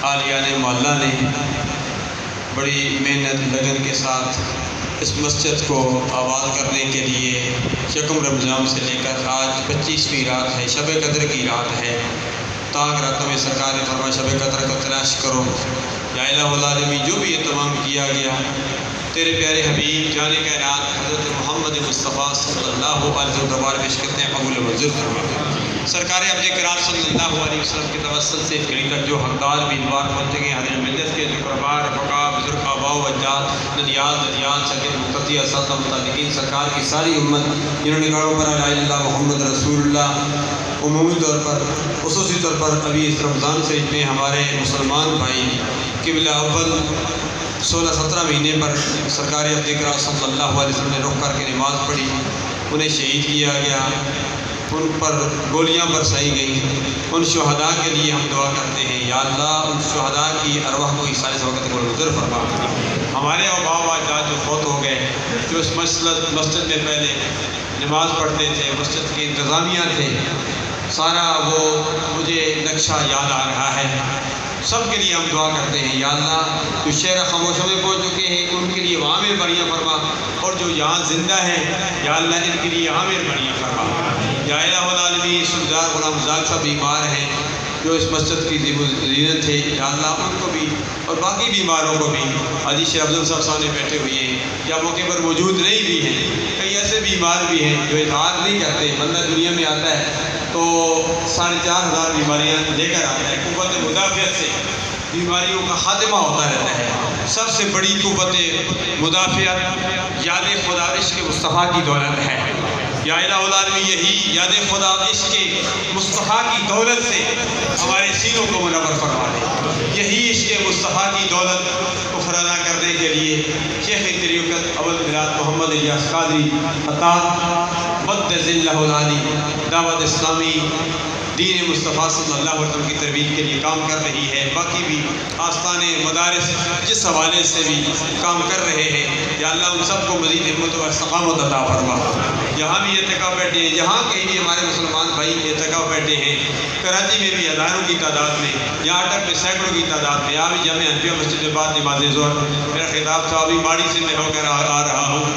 عالیان محلہ نے بڑی محنت لگن کے ساتھ اس مسجد کو آباد کرنے کے لیے یکم رمضان سے لے کر آج 25ویں رات ہے، شب قدر کی رات ہے۔ تاک راتوں میں سرکار نے فرمایا شب قدر کو تلاش کرو۔ یا الہ العالمین، جو بھی اہتمام کیا گیا تیرے پیارے حبیب جان کائنات حضرت محمد مصطفیٰ صلی اللہ علیہ وسلم دربار پیش کرتے ہیں، قبول منظور فرما۔ سرکار ابد کرام صلی اللہ علیہ وسلم کے توسل سے اس گھڑی تک جو حقدار بیدوار پہنچے گئے حضرت ملت کے جو قربار رفقا بزرگ آباء و اجداد ننیال سکر مقتدی اساتذہ متعلقین سرکار کی ساری امت جنہوں نے کڑوں پر لا الہ الا اللہ محمد رسول اللہ، عمومی طور پر خصوصی طور پر ابھی اس رمضان شریف میں ہمارے مسلمان بھائی قبلہ اول 16-17 مہینے پر سرکار ابد کرام صلی اللہ علیہ وسلم نے رخ کر کے نماز پڑھی، انہیں شہید کیا گیا، ان پر گولیاں برسائی گئیں۔ ان شہداء کے لیے ہم دعا کرتے ہیں یا اللہ ان شہداء کی ارواح کو عیسائی وقت کو منظور فرما۔ ہمارے آباء و اجداد جو فوت ہو گئے، جو اس مسجد میں پہلے نماز پڑھتے تھے، مسجد کے انتظامیہ تھے، سارا وہ مجھے نقشہ یاد آ رہا ہے۔ سب کے لیے ہم دعا کرتے ہیں یا اللہ جو شہر خاموشوں میں پہنچ چکے ہیں ان کے لیے وہاں مہربانیاں فرما، اور جو یہاں زندہ ہیں یا اللہ ان کے لیے یہاں مہربانیاں فرما۔ یا الہ العالمین، سردار غلام زاد صاحب بیمار ہیں جو اس مسجد کی زینت ہے، یا اللہ ان کو بھی اور باقی بیماروں کو بھی، حاجی شیخ افضل صاحب سامنے بیٹھے ہوئے ہیں یا موقع پر موجود نہیں بھی ہیں، کئی ایسے بیمار بھی ہیں جو اظہار نہیں کرتے، بندہ دنیا میں آتا ہے تو 4,500 بیماریاں لے کر آتا ہے، قوت مدافعت سے بیماریوں کا خاتمہ ہوتا رہتا ہے۔ سب سے بڑی قوت مدافعت یاد خدا عشق مصطفیٰ کی دولت ہے۔ یا الہ العالمین، یہی یاد خدا عشق مصطفیٰ کی دولت سے ہمارے سینوں کو منور فرما دے۔ یہی عشق مصطفیٰ کی دولت کو فرانا کرنے کے لیے شیخ طریقت ابو الفیض محمد الیاس قادری عطا مد ذلہ العالی دعوت اسلامی دین مصطفیٰ صلی اللہ علیہ وسلم کی ترویج کے لیے کام کر رہی ہے۔ باقی بھی آستان مدارس جس حوالے سے بھی کام کر رہے ہیں یا اللہ ان سب کو مزید ہمت و استقامت عطا فرما۔ یہاں بھی اعتکاف بیٹھے ہیں، جہاں کہیں بھی ہمارے مسلمان بھائی اعتکاف بیٹھے ہیں، کراچی میں بھی ہزاروں کی تعداد میں، یہاں اٹک میں سینکڑوں کی تعداد میں، یہاں بھی جامع حنفیہ مسجد کے بعد نماز ظہر، میرا خطاب تھا ابھی ماڑی سے میں ہو کر آ رہا ہوں۔